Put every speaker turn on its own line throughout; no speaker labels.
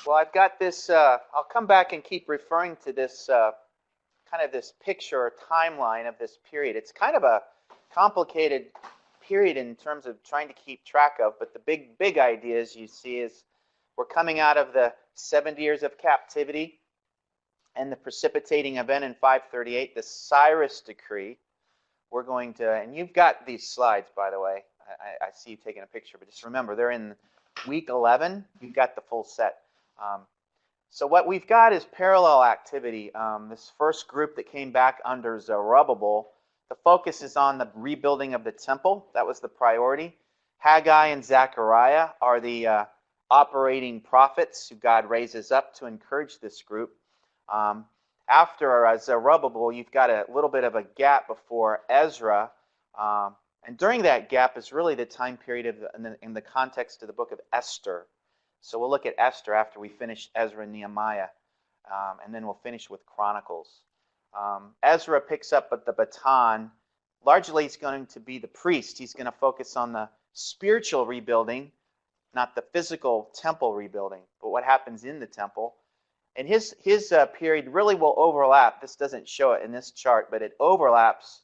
Well, I've got this, I'll come back and keep referring to this kind of this picture or timeline of this period. It's kind of a complicated period in terms of trying to keep track of, but the big ideas you see is we're coming out of the 70 years of captivity and the precipitating event in 538, the Cyrus decree. We're going to, and you've got these slides, by the way. I see you taking a picture, but just remember, they're in week 11. You've got the full set. So what we've got is parallel activity. This first group that came back under Zerubbabel, the focus is on the rebuilding of the temple. That was the priority. Haggai and Zechariah are the operating prophets who God raises up to encourage this group. After Zerubbabel, you've got a little bit of a gap before Ezra. And during that gap is really the time period in the context of the book of Esther. So we'll look at Esther after we finish Ezra and Nehemiah, and then we'll finish with Chronicles. Ezra picks up the baton. Largely, he's going to be the priest. He's going to focus on the spiritual rebuilding, not the physical temple rebuilding, but what happens in the temple. And his period really will overlap. This doesn't show it in this chart, but it overlaps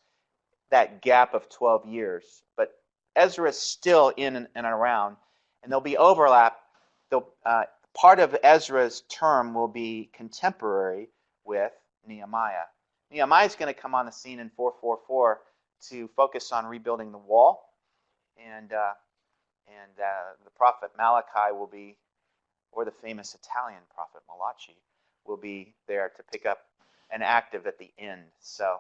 that gap of 12 years. But Ezra is still in and around, and there'll be overlap. Part of Ezra's term will be contemporary with Nehemiah. Nehemiah is going to come on the scene in 444 to focus on rebuilding the wall, and the prophet Malachi will be, or the famous Italian prophet Malachi, will be there to pick up an active at the end. So,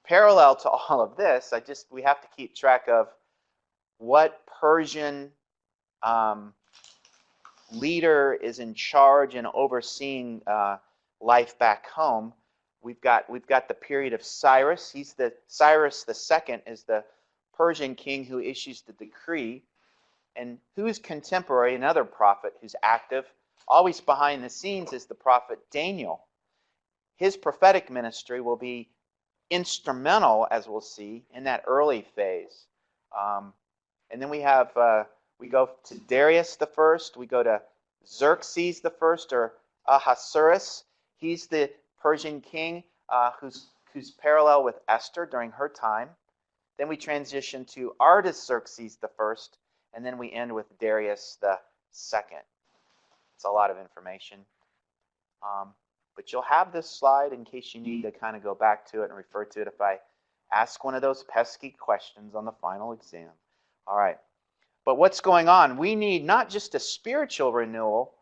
parallel to all of this, we have to keep track of what Persian leader is in charge and overseeing life back home. We've got the period of Cyrus. Cyrus II is the Persian king who issues the decree. And who's contemporary, another prophet who's active, always behind the scenes, is the prophet Daniel. His prophetic ministry will be instrumental, as we'll see, in that early phase. And then we go to Darius the First. We go to Xerxes the First, or Ahasuerus. He's the Persian king who's parallel with Esther during her time. Then we transition to Artaxerxes the First, and then we end with Darius the Second. It's a lot of information. But you'll have this slide in case you need to kind of go back to it and refer to it if I ask one of those pesky questions on the final exam. All right. But what's going on? We need not just a spiritual renewal.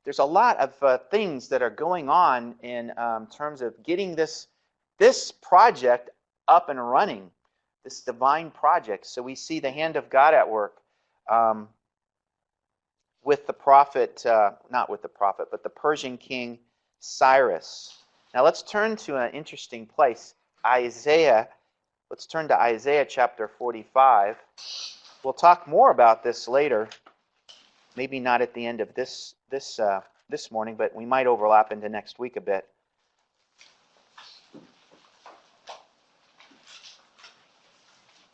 There's a lot of things that are going on in terms of getting this project up and running, this divine project. So we see the hand of God at work with the prophet, not with the prophet, but the Persian king Cyrus. Now let's turn to an interesting place, Isaiah. Let's turn to Isaiah chapter 45. We'll talk more about this later. Maybe not at the end of this morning, but we might overlap into next week a bit.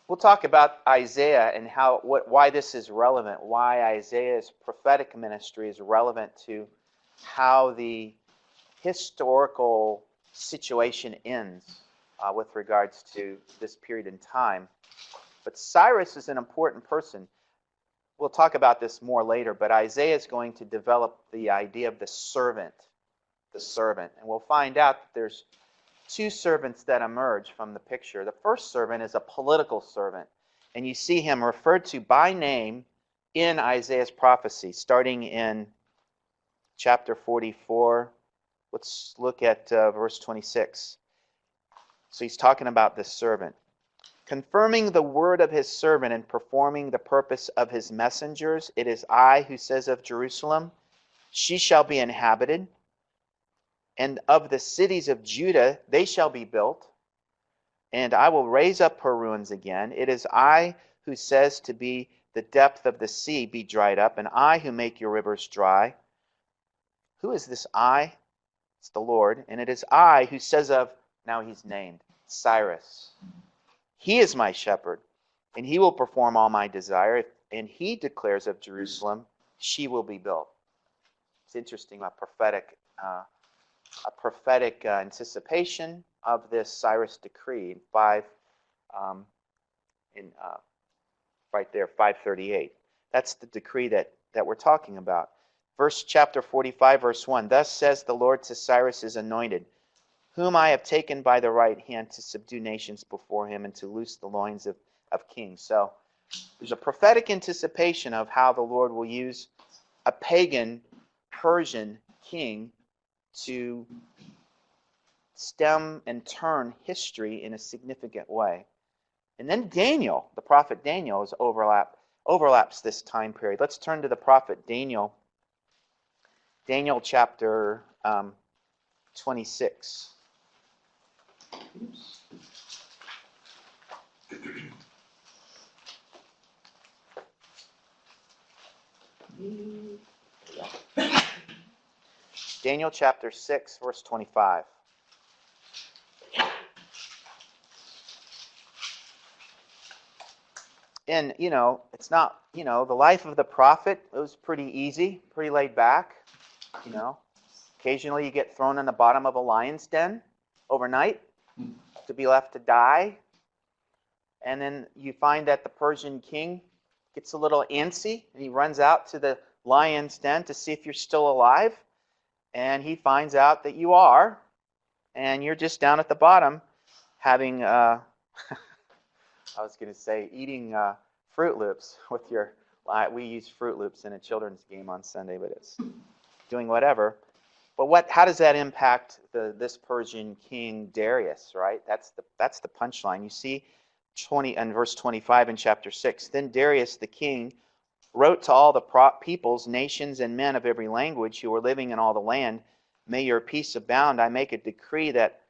We'll talk about Isaiah and why this is relevant, why Isaiah's prophetic ministry is relevant to how the historical situation ends with regards to this period in time. But Cyrus is an important person. We'll talk about this more later, but Isaiah is going to develop the idea of the servant. And we'll find out that there's two servants that emerge from the picture. The first servant is a political servant, and you see him referred to by name in Isaiah's prophecy, starting in chapter 44. Let's look at verse 26. So he's talking about this servant. Confirming the word of his servant and performing the purpose of his messengers, it is I who says of Jerusalem, she shall be inhabited, and of the cities of Judah they shall be built, and I will raise up her ruins again. It is I who says to be the depth of the sea be dried up, and I who make your rivers dry. Who is this I? It's the Lord. And it is I who says of, now he's named, Cyrus. He is my shepherd, and he will perform all my desire. And he declares of Jerusalem, she will be built. It's interesting, a prophetic anticipation of this Cyrus decree in right there, 538. That's the decree that we're talking about. Chapter 45, verse 1. Thus says the Lord to Cyrus his anointed, whom I have taken by the right hand to subdue nations before him and to loose the loins of kings. So there's a prophetic anticipation of how the Lord will use a pagan Persian king to stem and turn history in a significant way. And then Daniel, the prophet Daniel, overlaps this time period. Let's turn to the prophet Daniel. Daniel chapter 26. Daniel chapter 6, verse 25. And, it's not, the life of the prophet, it was pretty easy, pretty laid back. Occasionally you get thrown in the bottom of a lion's den overnight to be left to die. And then you find that the Persian king gets a little antsy and he runs out to the lion's den to see if you're still alive. And he finds out that you are, and you're just down at the bottom having, I was going to say, eating Fruit Loops with your, we use Fruit Loops in a children's game on Sunday, but it's doing whatever. But how does that impact this Persian king Darius, right? That's the punchline. You see 20 and verse 25 in chapter 6. Then Darius the king wrote to all the peoples, nations, and men of every language who were living in all the land, may your peace abound. I make a decree that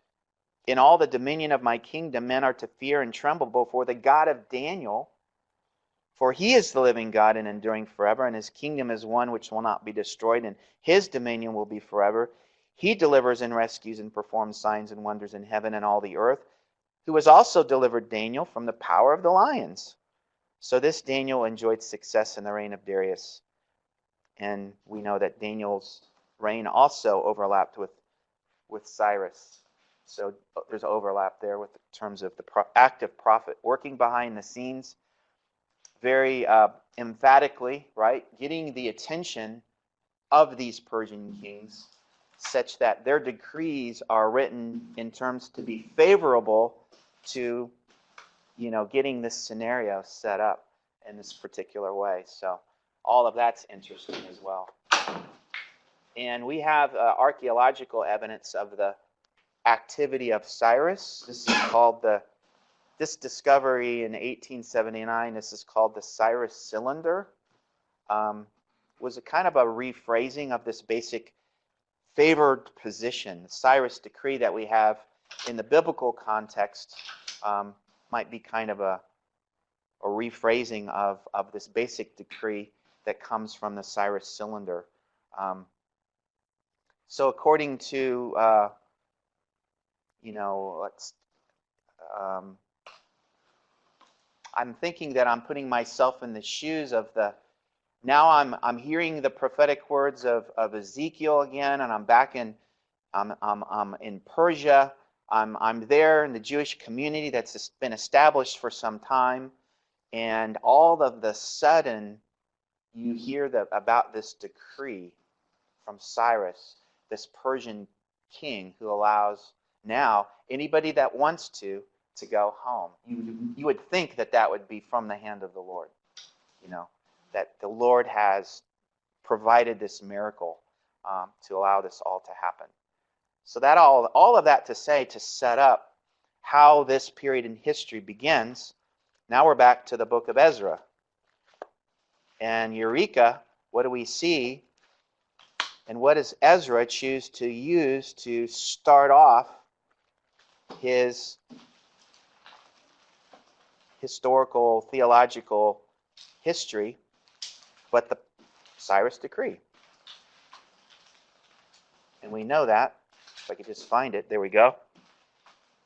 in all the dominion of my kingdom men are to fear and tremble before the God of Daniel, for he is the living God and enduring forever, and his kingdom is one which will not be destroyed, and his dominion will be forever. He delivers and rescues and performs signs and wonders in heaven and all the earth, who has also delivered Daniel from the power of the lions. So this Daniel enjoyed success in the reign of Darius. And we know that Daniel's reign also overlapped with Cyrus. So there's an overlap there with terms of the active prophet working behind the scenes, very emphatically, right, getting the attention of these Persian kings such that their decrees are written in terms to be favorable to getting this scenario set up in this particular way. So all of that's interesting as well. And we have archaeological evidence of the activity of Cyrus. This is called this discovery in 1879, this is called the Cyrus cylinder, was a kind of a rephrasing of this basic favored position. The Cyrus decree that we have in the biblical context might be kind of a rephrasing of this basic decree that comes from the Cyrus cylinder. So according to, I'm thinking that I'm putting myself in the shoes of now I'm hearing the prophetic words of Ezekiel again, and I'm back in, I'm in Persia. I'm there in the Jewish community that's been established for some time, and all of the sudden you hear about this decree from Cyrus, this Persian king who allows now anybody that wants to go home. You would think that would be from the hand of the Lord, that the Lord has provided this miracle to allow this all to happen. So that all of that to set up how this period in history begins. Now we're back to the book of Ezra. And Eureka, what do we see? And what does Ezra choose to use to start off his historical, theological history, but the Cyrus decree? And we know that. If I could just find it. There we go.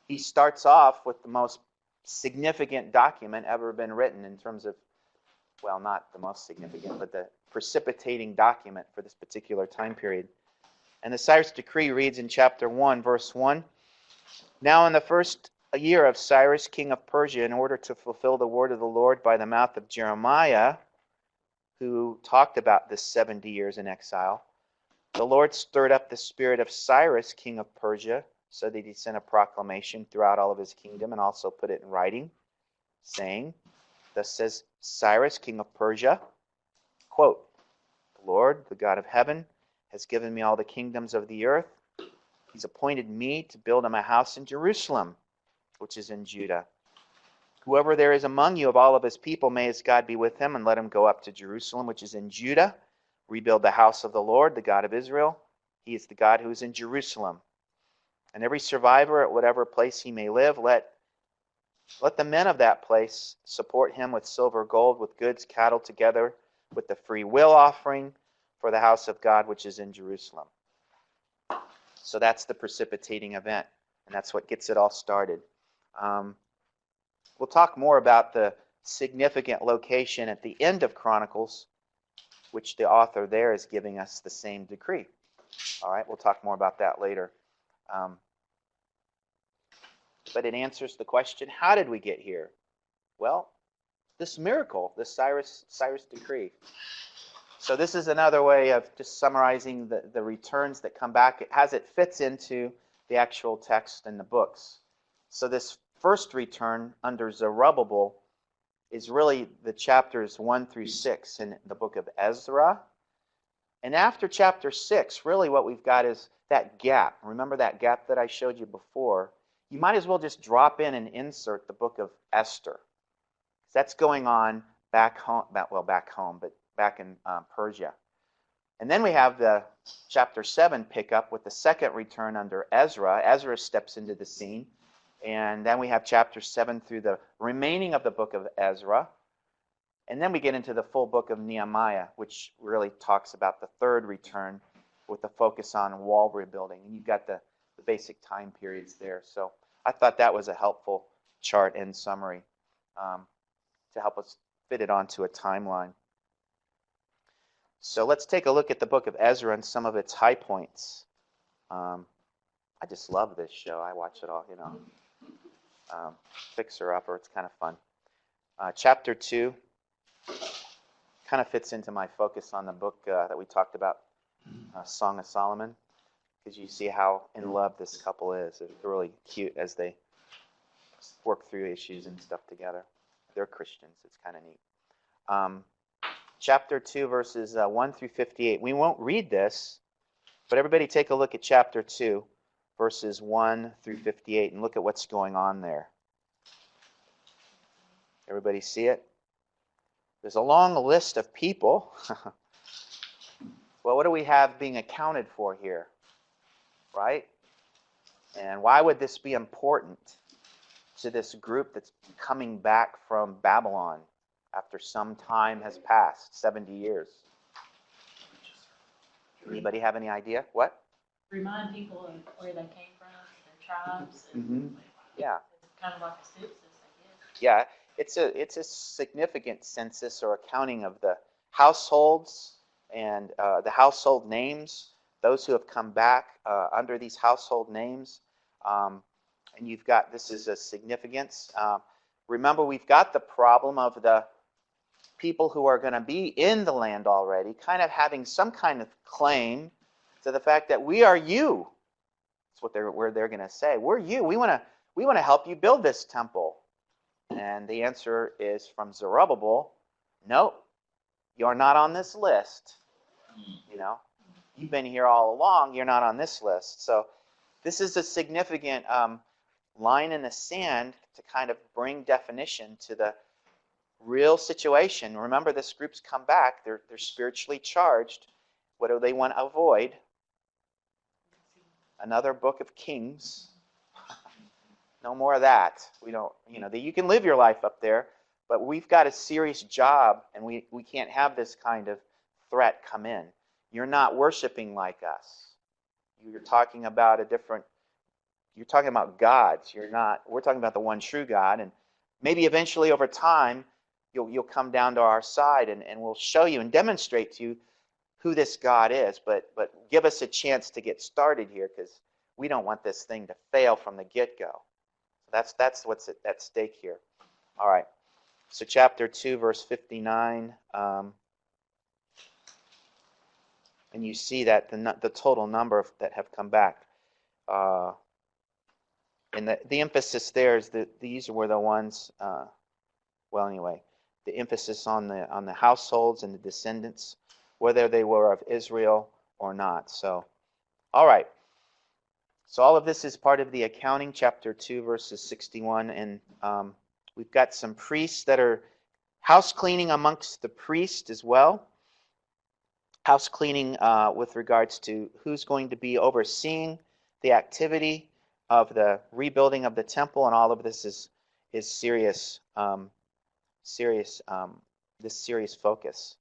He starts off with the most significant document ever been written in terms of well, not the most significant, but the precipitating document for this particular time period. And the Cyrus decree reads in chapter 1, verse 1, "Now in the first year of Cyrus, king of Persia, in order to fulfill the word of the Lord by the mouth of Jeremiah," who talked about this 70 years in exile, "the Lord stirred up the spirit of Cyrus, king of Persia, so that he sent a proclamation throughout all of his kingdom and also put it in writing, saying, Thus says Cyrus, king of Persia, quote, the Lord, the God of heaven, has given me all the kingdoms of the earth. He's appointed me to build him a house in Jerusalem, which is in Judah. Whoever there is among you of all of his people, may his God be with him, and let him go up to Jerusalem, which is in Judah, rebuild the house of the Lord, the God of Israel. He is the God who is in Jerusalem. And every survivor at whatever place he may live, let the men of that place support him with silver, gold, with goods, cattle, together with the free will offering for the house of God, which is in Jerusalem." So that's the precipitating event, and that's what gets it all started. We'll talk more about the significant location at the end of Chronicles, which the author there is giving us the same decree. All right, we'll talk more about that later. But it answers the question, how did we get here? Well, this miracle, this Cyrus decree. So this is another way of just summarizing the returns that come back as it fits into the actual text in the books. So this first return under Zerubbabel is really the chapters 1 through 6 in the book of Ezra. And after chapter 6, really what we've got is that gap. Remember that gap that I showed you before? You might as well just drop in and insert the book of Esther. That's going on back home, but back in Persia. And then we have the chapter 7 pick up with the second return under Ezra. Ezra steps into the scene. And then we have chapter 7 through the remaining of the book of Ezra. And then we get into the full book of Nehemiah, which really talks about the third return with the focus on wall rebuilding. And you've got the basic time periods there. So I thought that was a helpful chart and summary to help us fit it onto a timeline. So let's take a look at the book of Ezra and some of its high points. I just love this show. I watch it all, Fixer Upper. It's kind of fun. Chapter 2 kind of fits into my focus on the book that we talked about, Song of Solomon, because you see how in love this couple is. It's really cute as they work through issues and stuff together. They're Christians. It's kind of neat. Chapter 2, verses 1 through 58. We won't read this, but everybody take a look at chapter 2, verses 1 through 58, and look at what's going on there. Everybody see it? There's a long list of people. Well, what do we have being accounted for here? Right? And why would this be important to this group that's coming back from Babylon after some time has passed, 70 years? Anybody have any idea? What?
Remind people of where they came from, their tribes.
And yeah.
It's kind of like a census, I guess.
Yeah, it's a significant census or accounting of the households and the household names, those who have come back under these household names. And you've got, this is a significance. Remember, we've got the problem of the people who are going to be in the land already kind of having some kind of claim to the fact that we are you. That's what they're going to say. We're you. We want to help you build this temple. And the answer is from Zerubbabel, no, you're not on this list. You've been here all along. You're not on this list. So this is a significant line in the sand to kind of bring definition to the real situation. Remember, this group's come back. They're spiritually charged. What do they want to avoid? Another book of Kings. No more of that. We don't, you can live your life up there, but we've got a serious job, and we can't have this kind of threat come in. You're not worshiping like us. You're talking about you're talking about gods. We're talking about the one true God, and maybe eventually over time, you'll come down to our side, and we'll show you and demonstrate to you who this God is. But give us a chance to get started here, because we don't want this thing to fail from the get-go. That's what's at stake here. All right. So chapter 2, verse 59. And you see that the total number that have come back. And the emphasis there is that these were the ones, well, anyway, the emphasis on the households and the descendants, whether they were of Israel or not. So, all right. So all of this is part of the accounting, chapter 2, verses 61. And we've got some priests that are house cleaning amongst the priests as well. House cleaning with regards to who's going to be overseeing the activity of the rebuilding of the temple, and all of this is serious, serious focus.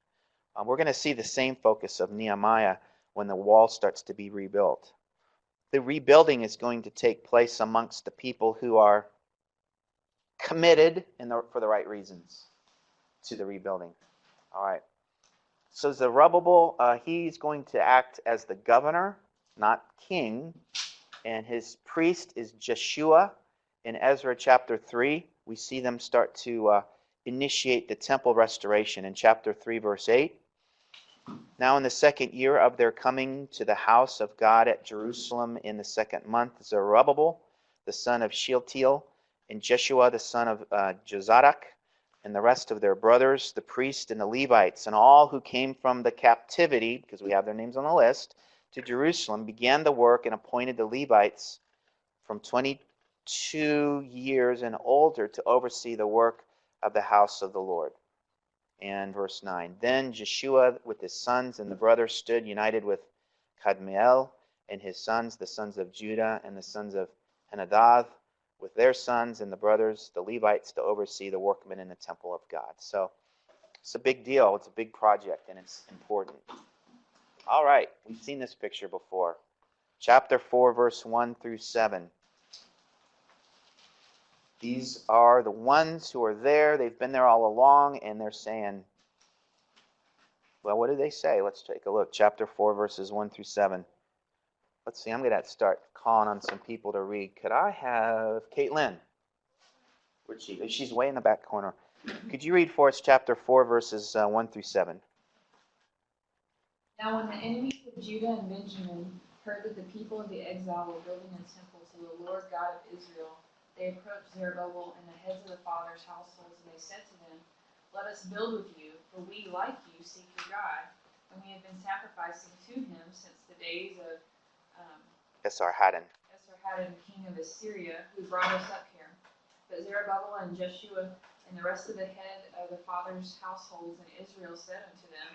We're going to see the same focus of Nehemiah when the wall starts to be rebuilt. The rebuilding is going to take place amongst the people who are committed for the right reasons to the rebuilding. All right. So Zerubbabel, he's going to act as the governor, not king, and his priest is Jeshua. In Ezra chapter 3, we see them start to initiate the temple restoration in chapter 3, verse 8. Now in the second year of their coming to the house of God at Jerusalem in the second month, Zerubbabel, the son of Shealtiel, and Jeshua, the son of Jozadak, and the rest of their brothers, the priests and the Levites, and all who came from the captivity, because we have their names on the list, to Jerusalem, began the work and appointed the Levites from 22 years and older to oversee the work of the house of the Lord. And verse 9, then Jeshua with his sons and the brothers stood united with Kadmiel and his sons, the sons of Judah, and the sons of Henadad, with their sons and the brothers, the Levites, to oversee the workmen in the temple of God. So it's a big deal. It's a big project, and it's important. All right, we've seen this picture before. Chapter 4, verse 1 through 7. These are the ones who are there. They've been there all along, and they're saying, well, what do they say? Let's take a look. Chapter 4, verses 1 through 7. Let's see, I'm going to start calling on some people to read. Could I have Caitlin? Where'd she? She's way in the back corner. Could you read for us chapter 4, verses 1 through 7?
Now when the enemies of Judah and Benjamin heard that the people of the exile were building a temple to the Lord God of Israel, they approached Zerubbabel and the heads of the fathers' households, and they said to them, let us build with you, for we, like you, seek your God, and we have been sacrificing to him since the days of
Esarhaddon,
king of Assyria, who brought us up here. But Zerubbabel and Jeshua and the rest of the head of the fathers' households in Israel said unto them,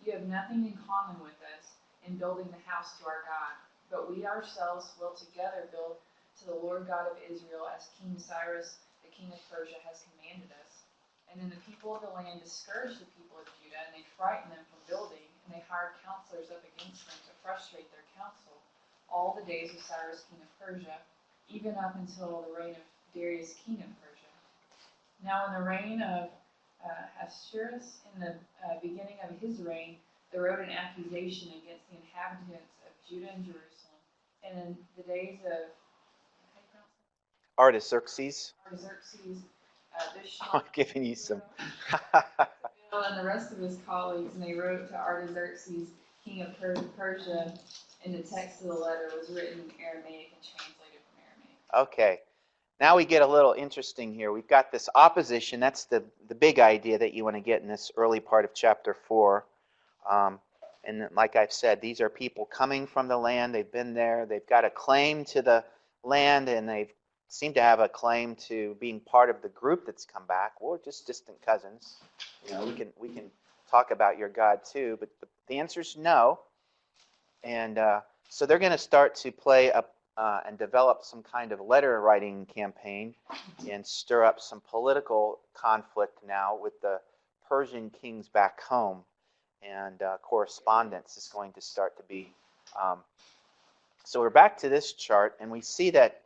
you have nothing in common with us in building the house to our God, but we ourselves will together build to the Lord God of Israel, as King Cyrus, the king of Persia, has commanded us. And then the people of the land discouraged the people of Judah, and they frightened them from building, and they hired counselors up against them to frustrate their counsel all the days of Cyrus, king of Persia, even up until the reign of Darius, king of Persia. Now in the reign of Ahasuerus, in the beginning of his reign, they wrote an accusation against the inhabitants of Judah and Jerusalem. And in the days of
Artaxerxes. I'm giving you some.
Bill and the rest of his colleagues, and they wrote to Artaxerxes, king of Persia, and the text of the letter was written in Aramaic and translated from Aramaic.
Okay. Now we get a little interesting here. We've got this opposition. That's the big idea that you want to get in this early part of chapter 4. And like I've said, these are people coming from the land. They've been there. They've got a claim to the land, and they seem to have a claim to being part of the group that's come back. We're just distant cousins. You know, we can talk about your God too, but the answer is no. And so they're going to start to play up and develop some kind of letter writing campaign and stir up some political conflict now with the Persian kings back home. And correspondence is going to start to be. So we're back to this chart, and we see that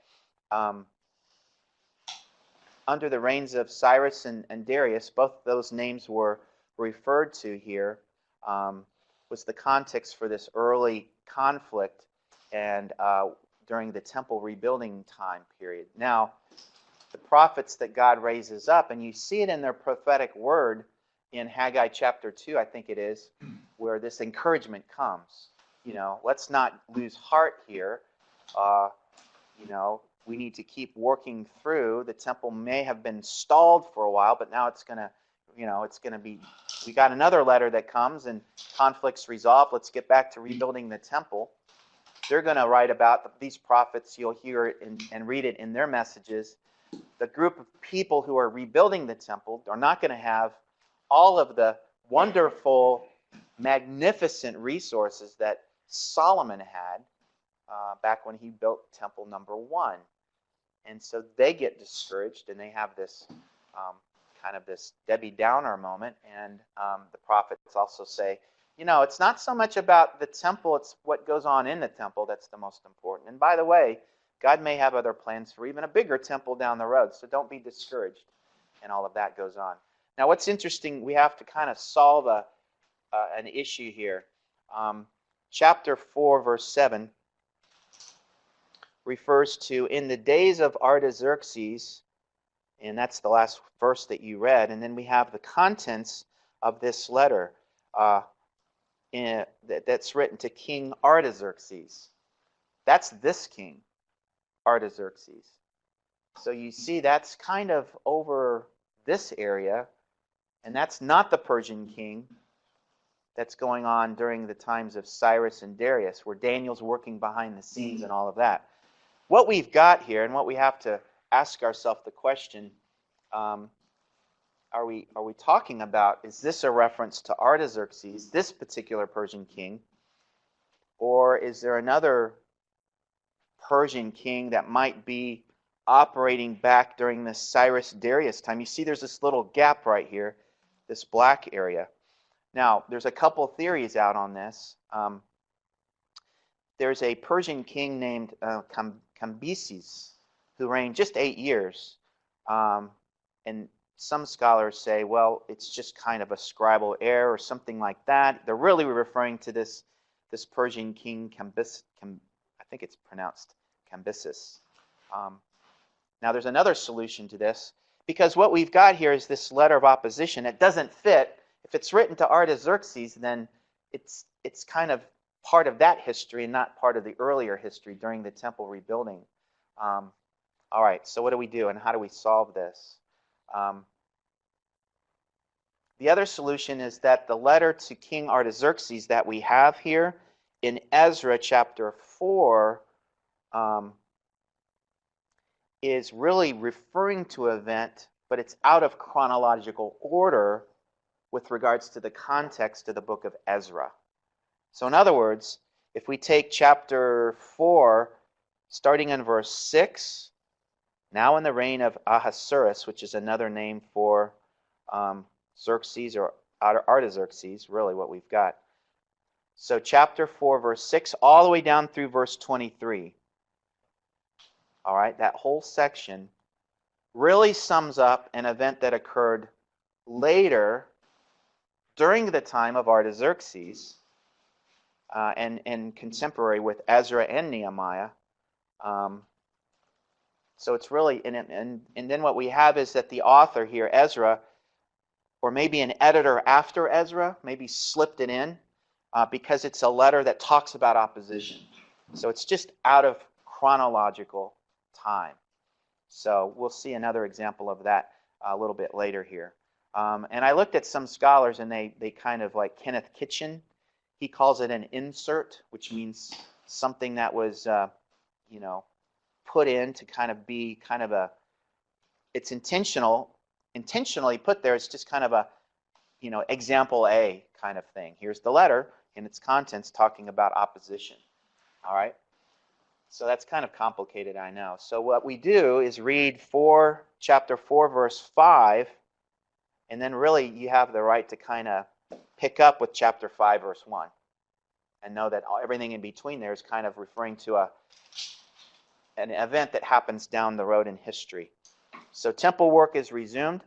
under the reigns of Cyrus and Darius, both those names were referred to here, was the context for this early conflict and during the temple rebuilding time period. Now, the prophets that God raises up, and you see it in their prophetic word in Haggai chapter 2, I think it is, where this encouragement comes. Let's not lose heart here. We need to keep working through. The temple may have been stalled for a while, but now it's going to be, we got another letter that comes and conflict's resolved. Let's get back to rebuilding the temple. They're going to write about these prophets. You'll hear it and read it in their messages. The group of people who are rebuilding the temple are not going to have all of the wonderful, magnificent resources that Solomon had back when he built temple number 1. And so they get discouraged, and they have this kind of this Debbie Downer moment. And the prophets also say, it's not so much about the temple, it's what goes on in the temple that's the most important. And by the way, God may have other plans for even a bigger temple down the road, so don't be discouraged. And all of that goes on. Now, what's interesting, we have to kind of solve an issue here. Chapter 4, verse 7 refers to, in the days of Artaxerxes, and that's the last verse that you read, and then we have the contents of this letter that's written to King Artaxerxes. That's this king, Artaxerxes. So you see that's kind of over this area, and that's not the Persian king that's going on during the times of Cyrus and Darius, where Daniel's working behind the scenes and all of that. What we've got here, and what we have to ask ourselves the question, are we talking about, is this a reference to Artaxerxes, this particular Persian king, or is there another Persian king that might be operating back during the Cyrus-Darius time? You see there's this little gap right here, this black area. Now, there's a couple theories out on this. There's a Persian king named Cambyses who reigned just 8 years. And some scholars say, well, it's just kind of a scribal error or something like that. They're really referring to this Persian king Cambyses. I think it's pronounced Cambyses. Now, there's another solution to this, because what we've got here is this letter of opposition. It doesn't fit. If it's written to Artaxerxes, then it's kind of part of that history and not part of the earlier history during the temple rebuilding. All right, so what do we do, and how do we solve this? The other solution is that the letter to King Artaxerxes that we have here in Ezra chapter 4 is really referring to an event, but it's out of chronological order with regards to the context of the book of Ezra. So in other words, if we take chapter 4, starting in verse 6, now in the reign of Ahasuerus, which is another name for Xerxes or Artaxerxes, really what we've got. So chapter 4, verse 6, all the way down through verse 23. All right, that whole section really sums up an event that occurred later during the time of Artaxerxes and contemporary with Ezra and Nehemiah. So it's really, and then what we have is that the author here, Ezra, or maybe an editor after Ezra, maybe slipped it in because it's a letter that talks about opposition. So it's just out of chronological time. So we'll see another example of that a little bit later here. And I looked at some scholars, and they kind of, like Kenneth Kitchen, he calls it an insert, which means something that was, put in to kind of be kind of it's intentionally put there. It's just kind of a, example A kind of thing. Here's the letter and its contents talking about opposition. All right? So that's kind of complicated, I know. So what we do is read chapter 4, verse 5, and then really you have the right to kind of pick up with chapter 5, verse 1, and know that everything in between there is kind of referring to an event that happens down the road in history. So temple work is resumed.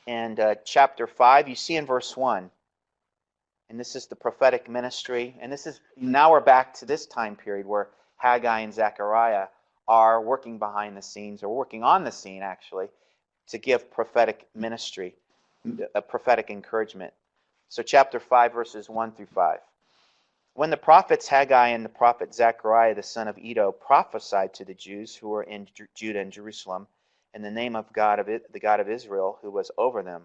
And chapter 5, you see in verse 1, and this is the prophetic ministry. And this is, now we're back to this time period where Haggai and Zechariah are working behind the scenes, or working on the scene actually, to give prophetic ministry, a prophetic encouragement. So chapter 5, verses 1 through 5. When the prophets Haggai and the prophet Zechariah the son of Iddo prophesied to the Jews who were in Judah and Jerusalem in the name of the God of Israel who was over them,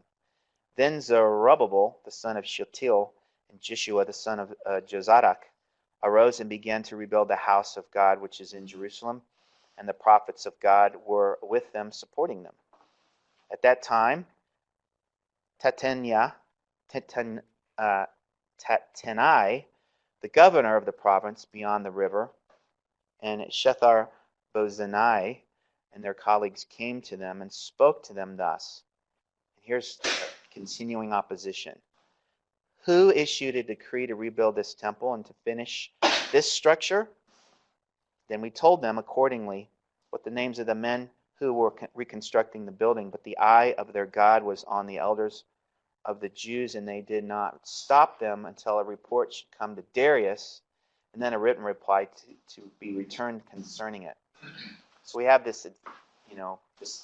then Zerubbabel the son of Shealtiel and Jeshua the son of Jozadak arose and began to rebuild the house of God which is in Jerusalem, and the prophets of God were with them, supporting them. At that time, Tattenai, the governor of the province beyond the river, and Shethar-Bozenai and their colleagues came to them and spoke to them thus. And here's continuing opposition. Who issued a decree to rebuild this temple and to finish this structure? Then we told them accordingly what the names of the men who were reconstructing the building, but the eye of their God was on the elders of the Jews, and they did not stop them until a report should come to Darius, and then a written reply to be returned concerning it. So we have this,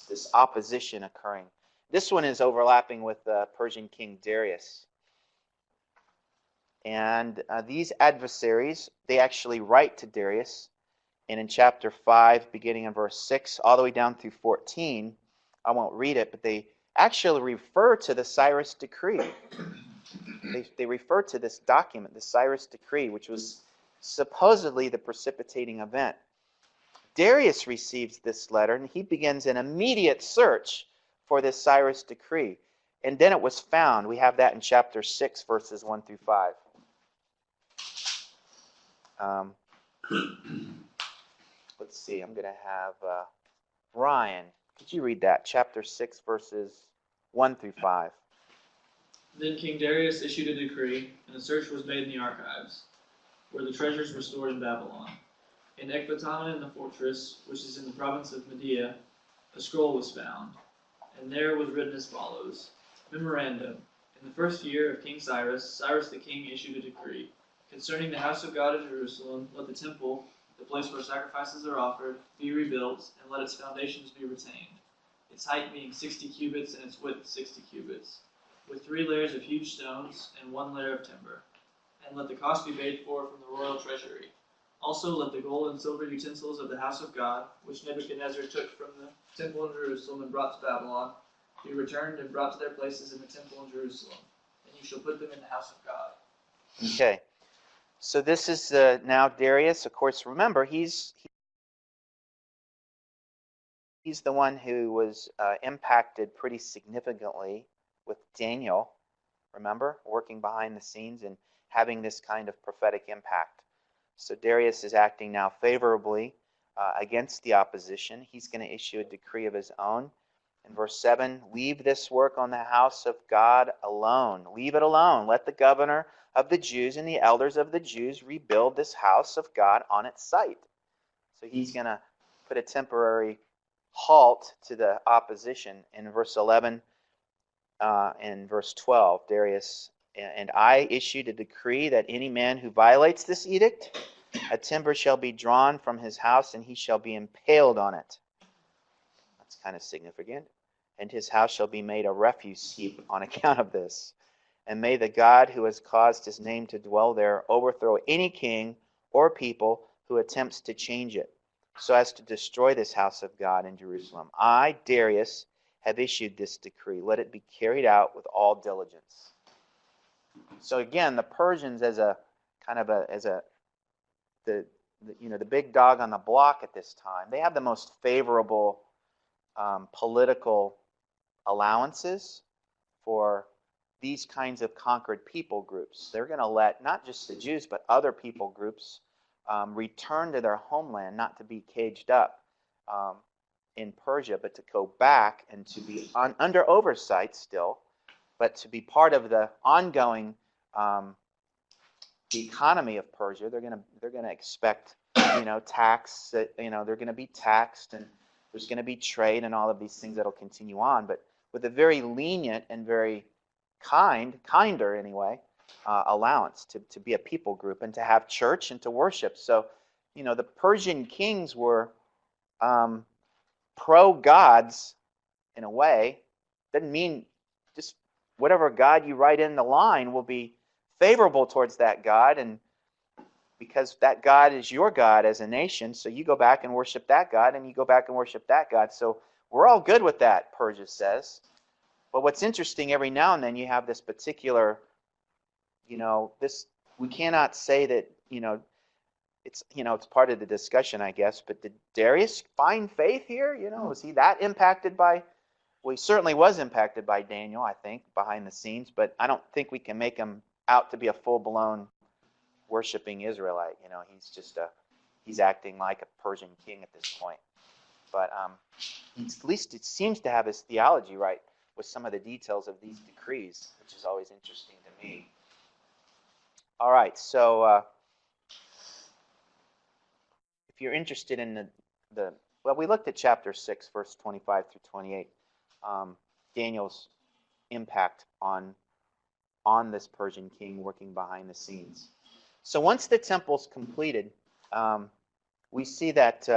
this opposition occurring. This one is overlapping with the Persian king Darius. And these adversaries, they actually write to Darius. And in chapter 5, beginning in verse 6, all the way down through 14, I won't read it, but they actually refer to the Cyrus decree. They refer to this document, the Cyrus decree, which was supposedly the precipitating event. Darius receives this letter, and he begins an immediate search for this Cyrus decree. And then it was found. We have that in chapter 6, verses 1 through 5. Let's see, I'm going to have Ryan. Could you read that? Chapter 6, verses 1 through 5.
Then King Darius issued a decree, and a search was made in the archives, where the treasures were stored in Babylon. In Ecbatana in the fortress, which is in the province of Media, a scroll was found, and there was written as follows: Memorandum. In the first year of King Cyrus, Cyrus the king issued a decree concerning the house of God in Jerusalem. Let the temple, the place where sacrifices are offered, be rebuilt, and let its foundations be retained, its height being 60 cubits and its width 60 cubits, with 3 layers of huge stones and 1 layer of timber. And let the cost be paid for from the royal treasury. Also let the gold and silver utensils of the house of God, which Nebuchadnezzar took from the temple in Jerusalem and brought to Babylon, be returned and brought to their places in the temple in Jerusalem, and you shall put them in the house of God.
Okay. So this is now Darius. Of course, remember, he's the one who was impacted pretty significantly with Daniel, remember, working behind the scenes and having this kind of prophetic impact. So Darius is acting now favorably against the opposition. He's going to issue a decree of his own. In verse 7, leave this work on the house of God alone. Leave it alone. Let the governor of the Jews and the elders of the Jews rebuild this house of God on its site. So he's going to put a temporary halt to the opposition. In verse 11 and verse 12, Darius, and I issued a decree that any man who violates this edict, a timber shall be drawn from his house and he shall be impaled on it. That's kind of significant. And his house shall be made a refuse heap on account of this. And may the God who has caused his name to dwell there overthrow any king or people who attempts to change it, so as to destroy this house of God in Jerusalem. I, Darius, have issued this decree. Let it be carried out with all diligence. So again, the Persians the big dog on the block at this time, they have the most favorable political allowances for these kinds of conquered people groups. They're going to let not just the Jews but other people groups return to their homeland, not to be caged up in Persia, but to go back and to be under oversight still, but to be part of the ongoing the economy of Persia. They're going to expect tax. They're going to be taxed, and There's going to be trade and all of these things that'll continue on, but with a very lenient and very kinder anyway, allowance to be a people group and to have church and to worship. So, the Persian kings were pro-gods in a way. Doesn't mean just whatever god you write in the line will be favorable towards that god, and because that god is your god as a nation, so you go back and worship that god, and you go back and worship that god. So we're all good with that, Persia says. But what's interesting, every now and then you have this particular, this, we cannot say that, it's part of the discussion, I guess, but did Darius find faith here? Was he that impacted by, well, he certainly was impacted by Daniel, I think, behind the scenes, but I don't think we can make him out to be a full-blown worshiping Israelite. He's acting like a Persian king at this point. But at least it seems to have his theology right with some of the details of these decrees, which is always interesting to me. All right, so if you're interested in well, we looked at chapter 6, verse 25 through 28, Daniel's impact on this Persian king working behind the scenes. So once the temple's completed, we see that,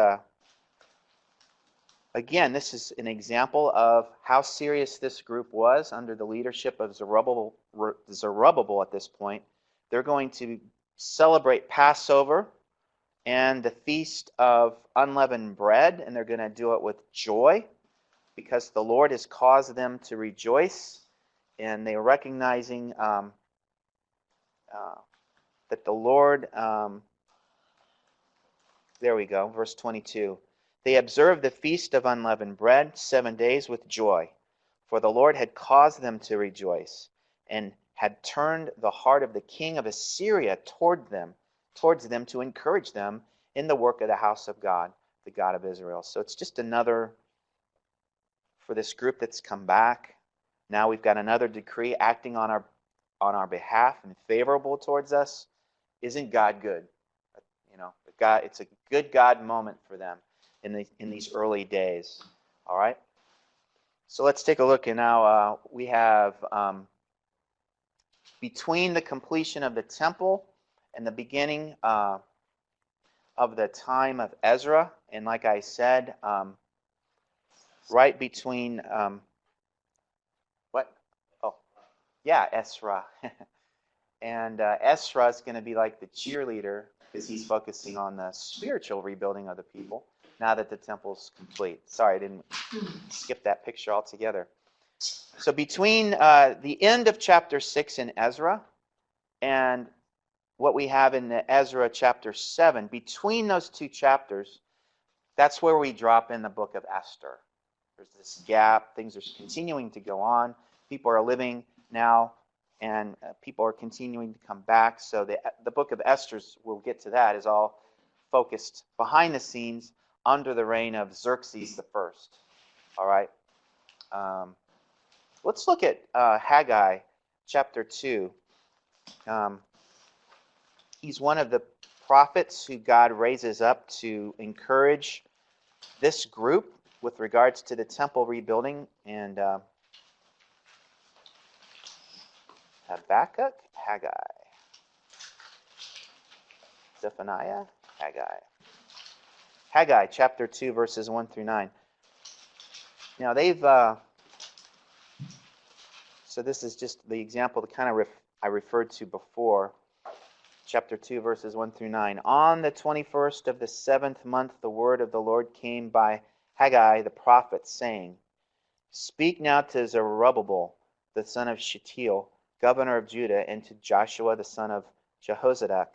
again, this is an example of how serious this group was under the leadership of Zerubbabel at this point. They're going to celebrate Passover and the Feast of Unleavened Bread, and they're going to do it with joy because the Lord has caused them to rejoice, and they're recognizing that the Lord, there we go, verse 22. They observed the Feast of Unleavened Bread 7 days with joy, for the Lord had caused them to rejoice, and had turned the heart of the king of Assyria towards them to encourage them in the work of the house of God, the God of Israel. So it's just another, for this group that's come back, now we've got another decree acting on our behalf and favorable towards us. Isn't God good? God, it's a good God moment for them in these early days. All right? So let's take a look, and now we have between the completion of the temple and the beginning of the time of Ezra, and like I said, right between Ezra. And Ezra is going to be like the cheerleader because he's focusing on the spiritual rebuilding of the people now that the temple's complete. Sorry, I didn't skip that picture altogether. So between the end of chapter 6 in Ezra and what we have in the Ezra chapter 7, between those two chapters, that's where we drop in the book of Esther. There's this gap. Things are continuing to go on. People are living now, and people are continuing to come back. So the book of Esther, we'll get to that, is all focused behind the scenes under the reign of Xerxes the First. All right. Let's look at Haggai chapter 2. He's one of the prophets who God raises up to encourage this group with regards to the temple rebuilding. And Habakkuk, Haggai, Zephaniah, Haggai. Haggai chapter 2, verses 1 through 9. Now they've, so this is just the example that kind of I referred to before. Chapter 2, verses 1 through 9. On the 21st of the 7th month, the word of the Lord came by Haggai the prophet, saying, Speak now to Zerubbabel, the son of Shealtiel, governor of Judah, and to Joshua, the son of Jehozadak,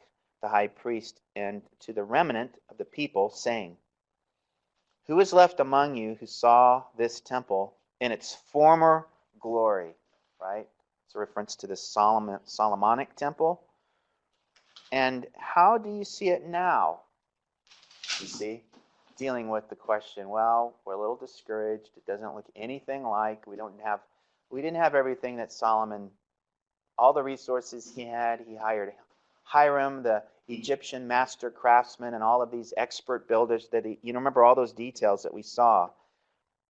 the high priest, and to the remnant of the people, saying, Who is left among you who saw this temple in its former glory? Right? It's a reference to the Solomonic temple. And how do you see it now? You see, dealing with the question, well, we're a little discouraged. It doesn't look anything like, we didn't have everything that Solomon, all the resources he had, he hired Hiram, the Egyptian master craftsman, and all of these expert builders that you remember all those details that we saw.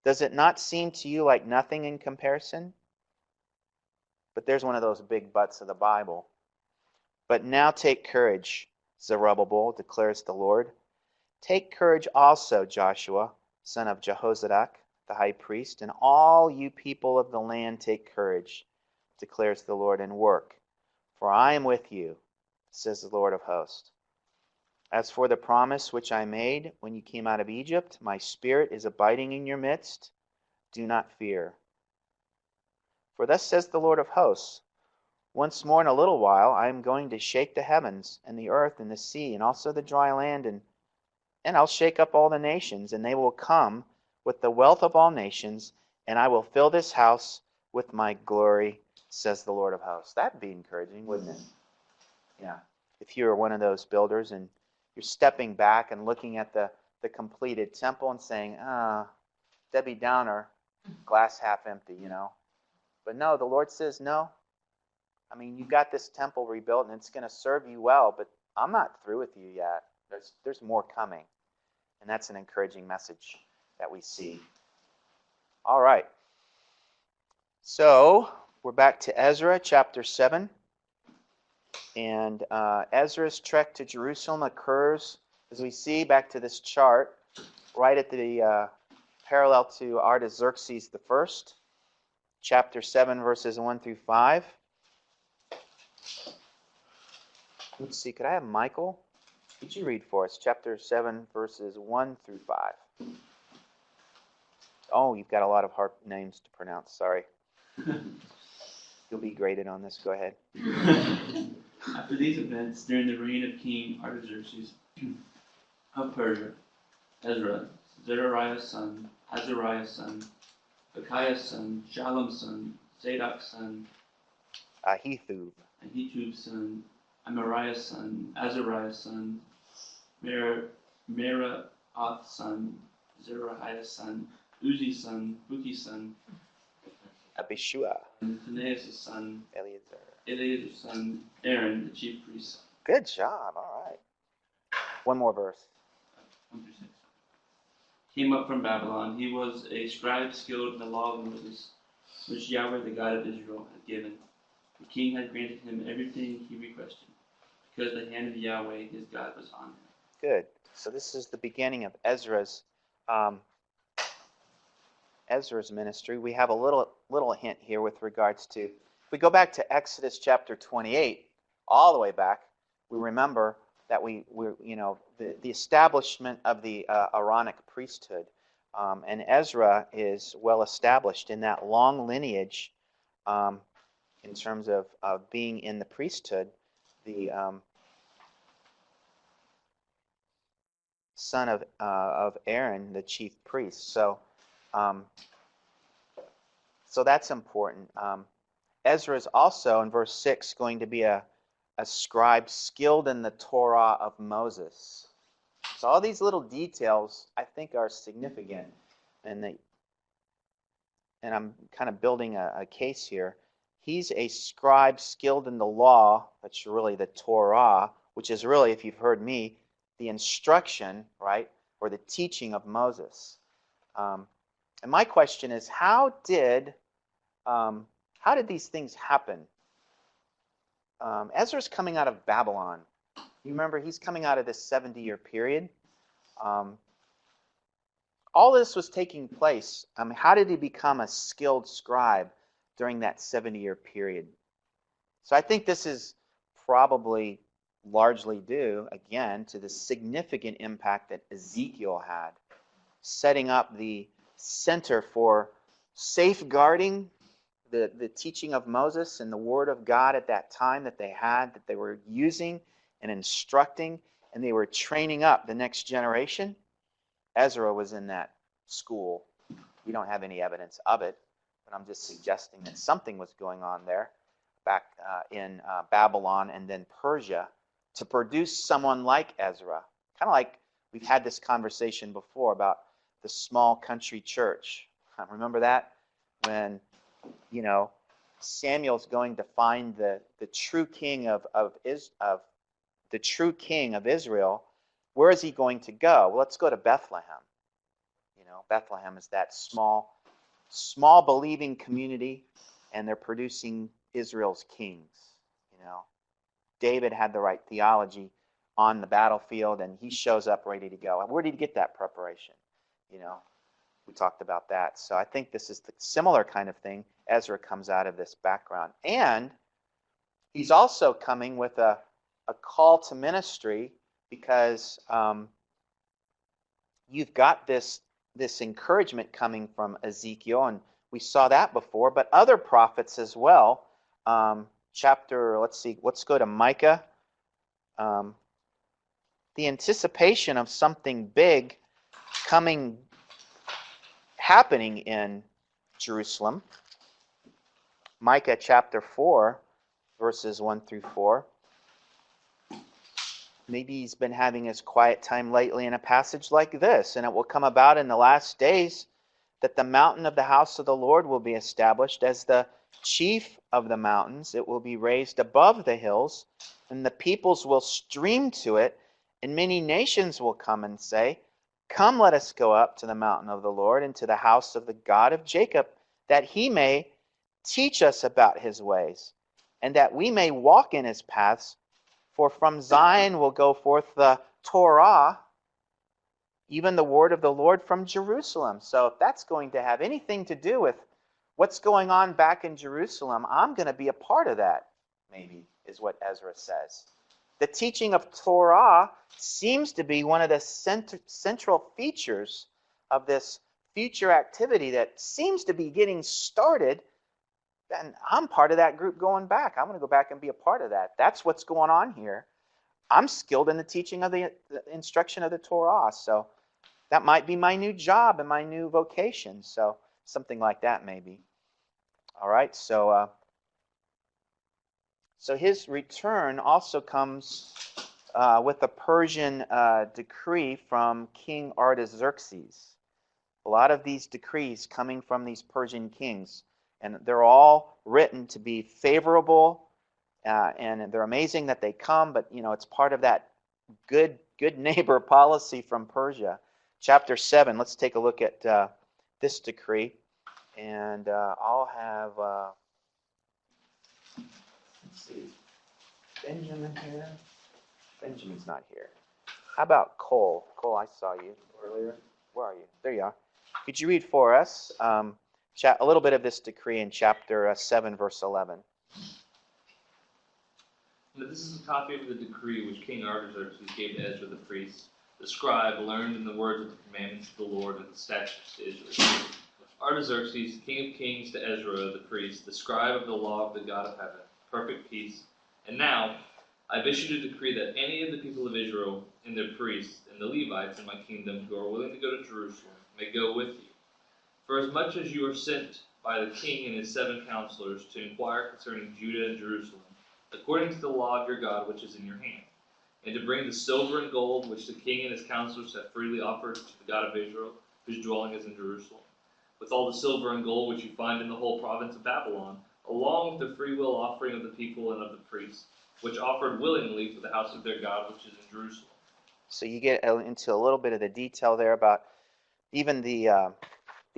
Does it not seem to you like nothing in comparison? But there's one of those big buts of the Bible. But now take courage, Zerubbabel, declares the Lord. Take courage also, Joshua, son of Jehozadak, the high priest, and all you people of the land take courage, declares the Lord, and work. For I am with you, says the Lord of hosts. As for the promise which I made when you came out of Egypt, my spirit is abiding in your midst. Do not fear. For thus says the Lord of hosts, once more in a little while I am going to shake the heavens and the earth and the sea and also the dry land, and I'll shake up all the nations, and they will come with the wealth of all nations, and I will fill this house with my glory, says the Lord of hosts. That'd be encouraging, wouldn't it? Yeah. If you're one of those builders and you're stepping back and looking at the completed temple and saying, Debbie Downer, glass half empty, you know. But no, the Lord says, no. I mean, you got this temple rebuilt and it's going to serve you well, but I'm not through with you yet. There's more coming. And that's an encouraging message that we see. All right. So we're back to Ezra chapter 7. And Ezra's trek to Jerusalem occurs, as we see, back to this chart, right at the parallel to Artaxerxes I, chapter 7, verses 1 through 5. Let's see, could I have Michael? Could you read for us, chapter 7, verses 1 through 5? Oh, you've got a lot of hard names to pronounce, sorry. You'll be graded on this, go ahead.
After these events, during the reign of King Artaxerxes of Persia, Ezra, Zechariah's son, Azariah's son, Bechiah's son, Shallum's son, Zadok's son, Ahitub's son, Amariah's son, Azariah's son, Meraoth's son, Zerahiah's son, Uzzi's son, Buki's son,
Abishua,
and Phinehas' son,
Eleazar.
Eleazar's son, Aaron, the chief priest.
Good job, all right. One more verse.
1 through 6. Came up from Babylon. He was a scribe skilled in the law of Moses, which Yahweh, the God of Israel, had given. The king had granted him everything he requested, because the hand of Yahweh, his God, was on him. Good. So this is the beginning of Ezra's ministry. We have a little hint here with regards to, if we go back to Exodus chapter 28, all the way back, we remember that the establishment of the Aaronic priesthood, and Ezra is well established in that long lineage in terms of being in the priesthood, the son of Aaron, the chief priest. So that's important. Ezra is also, in verse 6, going to be a scribe skilled in the Torah of Moses. So all these little details, I think, are significant. And I'm kind of building a case here. He's a scribe skilled in the law, that's really the Torah, which is really, if you've heard me, the instruction, right, or the teaching of Moses. And my question is, how did these things happen? Ezra's coming out of Babylon. You remember, he's coming out of this 70-year period. All this was taking place. How did he become a skilled scribe during that 70-year period? So I think this is probably largely due, again, to the significant impact that Ezekiel had, setting up the center for safeguarding the teaching of Moses and the Word of God at that time that they had, that they were using and instructing, and they were training up the next generation. Ezra was in that school. We don't have any evidence of it, but I'm just suggesting that something was going on there back in Babylon and then Persia to produce someone like Ezra. Kind of like we've had this conversation before about the small country church. Remember that? When Samuel's going to find the true king of the true king of Israel, where is he going to go? Well, let's go to Bethlehem. Bethlehem is that small believing community, and they're producing Israel's kings. David had the right theology on the battlefield, and he shows up ready to go. And where did he get that preparation? We talked about that. So I think this is the similar kind of thing. Ezra comes out of this background. And he's also coming with a call to ministry, because you've got this encouragement coming from Ezekiel, and we saw that before, but other prophets as well. Let's go to Micah. The anticipation of something big happening in Jerusalem. Micah chapter 4, verses 1 through 4. Maybe he's been having his quiet time lately in a passage like this. And it will come about in the last days that the mountain of the house of the Lord will be established as the chief of the mountains. It will be raised above the hills, and the peoples will stream to it, and many nations will come and say, "Come, let us go up to the mountain of the Lord and to the house of the God of Jacob, that he may teach us about his ways, and that we may walk in his paths. For from Zion will go forth the Torah, even the word of the Lord from Jerusalem." So if that's going to have anything to do with what's going on back in Jerusalem, I'm going to be a part of that, maybe, is what Ezra says. The teaching of Torah seems to be one of the central features of this future activity that seems to be getting started. And I'm part of that group going back. I'm going to go back and be a part of that. That's what's going on here. I'm skilled in the teaching of the instruction of the Torah. So that might be my new job and my new vocation. So something like that maybe. All right. So his return also comes with a Persian decree from King Artaxerxes. A lot of these decrees coming from these Persian kings. And they're all written to be favorable, and they're amazing that they come, but it's part of that good neighbor policy from Persia. Chapter 7, let's take a look at this decree. And I'll have, let's see, Benjamin here. Benjamin's not here. How about Cole? Cole, I saw you earlier. Where are you? There you are. Could you read for us a little bit of this decree in chapter 7, verse 11.
Now, this is a copy of the decree which King Artaxerxes gave to Ezra the priest, the scribe, learned in the words of the commandments of the Lord and the statutes to Israel. Artaxerxes, king of kings, to Ezra the priest, the scribe of the law of the God of heaven, perfect peace. And now I've issued a decree that any of the people of Israel and their priests and the Levites in my kingdom who are willing to go to Jerusalem may go with you. For as much as you are sent by the king and his 7 counselors to inquire concerning Judah and Jerusalem, according to the law of your God which is in your hand, and to bring the silver and gold which the king and his counselors have freely offered to the God of Israel, whose dwelling is in Jerusalem, with all the silver and gold which you find in the whole province of Babylon, along with the freewill offering of the people and of the priests, which offered willingly for the house of their God which is in Jerusalem.
So you get into a little bit of the detail there about even the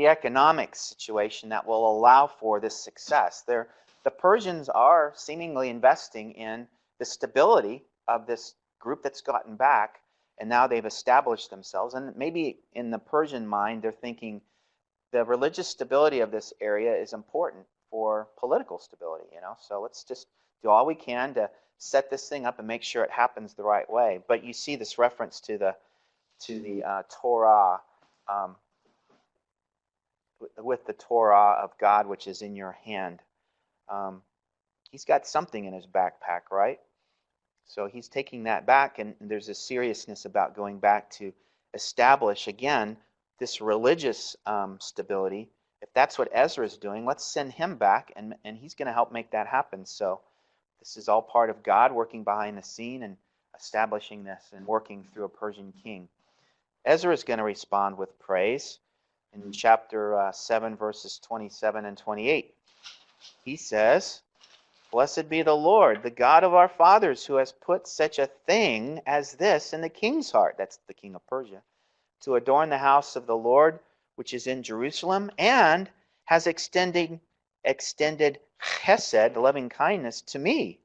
economic situation that will allow for this success. The Persians are seemingly investing in the stability of this group that's gotten back, and now they've established themselves. And maybe in the Persian mind, they're thinking the religious stability of this area is important for political stability. So let's just do all we can to set this thing up and make sure it happens the right way. But you see this reference to the Torah. With the Torah of God which is in your hand. He's got something in his backpack, right? So he's taking that back, and there's a seriousness about going back to establish, again, this religious stability. If that's what Ezra is doing, let's send him back, and he's going to help make that happen. So this is all part of God working behind the scene and establishing this and working through a Persian king. Ezra is going to respond with praise. In chapter 7, verses 27 and 28, he says, Blessed be the Lord, the God of our fathers, who has put such a thing as this in the king's heart," that's the king of Persia, "to adorn the house of the Lord, which is in Jerusalem, and has extended chesed, loving kindness, to me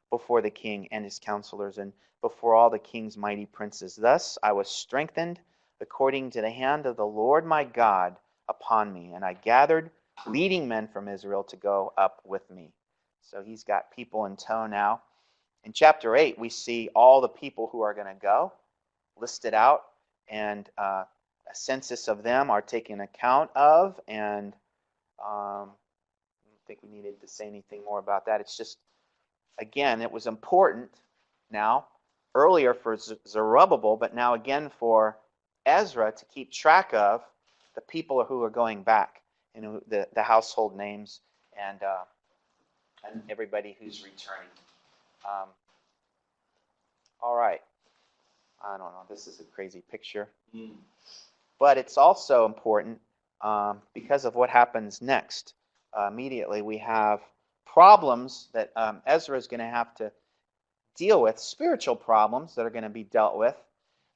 before the king and his counselors, and before all the king's mighty princes. Thus I was strengthened according to the hand of the Lord my God upon me, and I gathered leading men from Israel to go up with me." So he's got people in tow now. In chapter 8, we see all the people who are going to go listed out, and a census of them are taken account of, and I don't think we needed to say anything more about that. It's just, again, it was important now, earlier for Zerubbabel, but now again for Ezra to keep track of the people who are going back, the household names, and everybody who's returning. All right. I don't know. This is a crazy picture. But it's also important because of what happens next. Immediately, we have problems that Ezra is going to have to deal with, spiritual problems that are going to be dealt with.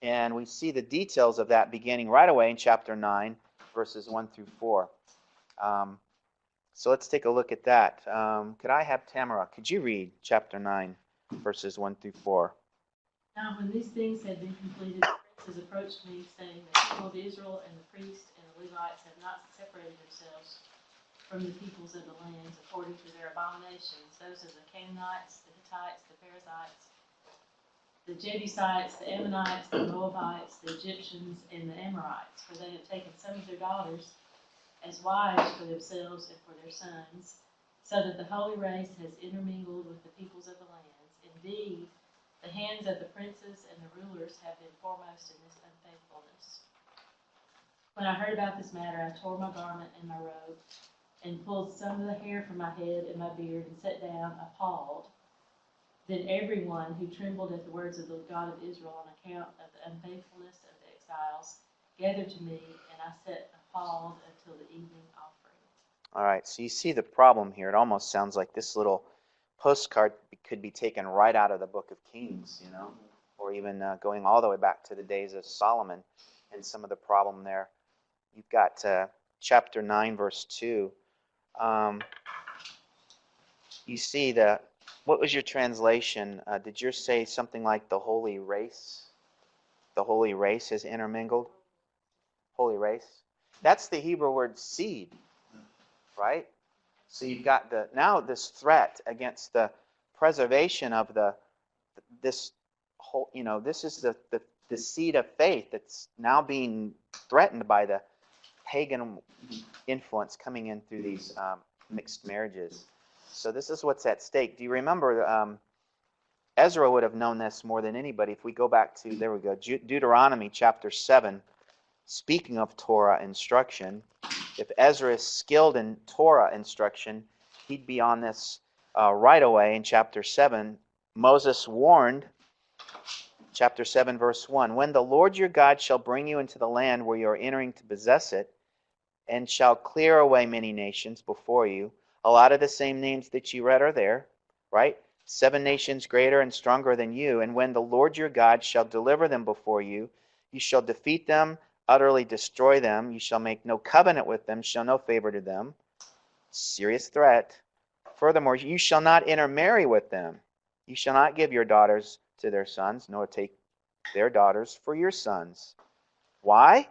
And we see the details of that beginning right away in chapter 9, verses 1 through 4. So let's take a look at that. Could I have Tamara? Could you read chapter 9, verses 1 through 4?
Now when these things had been completed, the princes approached me, saying, "The people of Israel and the priests and the Levites have not separated themselves from the peoples of the lands according to their abominations, those of the Canaanites, the Hittites, the Perizzites, the Jebusites, the Ammonites, the Moabites, the Egyptians, and the Amorites, for they have taken some of their daughters as wives for themselves and for their sons, so that the holy race has intermingled with the peoples of the lands. Indeed, the hands of the princes and the rulers have been foremost in this unfaithfulness." When I heard about this matter, I tore my garment and my robe, and pulled some of the hair from my head and my beard, and sat down appalled. Then everyone who trembled at the words of the God of Israel on account of the unfaithfulness of the exiles gathered to me, and I sat appalled until the evening offering.
All right, so you see the problem here. It almost sounds like this little postcard could be taken right out of the book of Kings, or even going all the way back to the days of Solomon and some of the problem there. You've got chapter 9, verse 2. You see what was your translation? Did yours say something like the holy race? The holy race is intermingled? Holy race? That's the Hebrew word seed, right? So you've got now this threat against the preservation of this whole, this is the seed of faith that's now being threatened by the pagan influence coming in through these mixed marriages. So this is what's at stake. Do you remember Ezra would have known this more than anybody. If we go back to, there we go, Deuteronomy chapter 7, speaking of Torah instruction, if Ezra is skilled in Torah instruction, he'd be on this right away. In chapter 7, Moses warned, chapter 7, verse 1, "When the Lord your God shall bring you into the land where you are entering to possess it, and shall clear away many nations before you." A lot of the same names that you read are there, right? 7 nations greater and stronger than you. "And when the Lord your God shall deliver them before you, you shall defeat them, utterly destroy them. You shall make no covenant with them, show no favor to them." Serious threat. "Furthermore, you shall not intermarry with them. You shall not give your daughters to their sons, nor take their daughters for your sons." Why?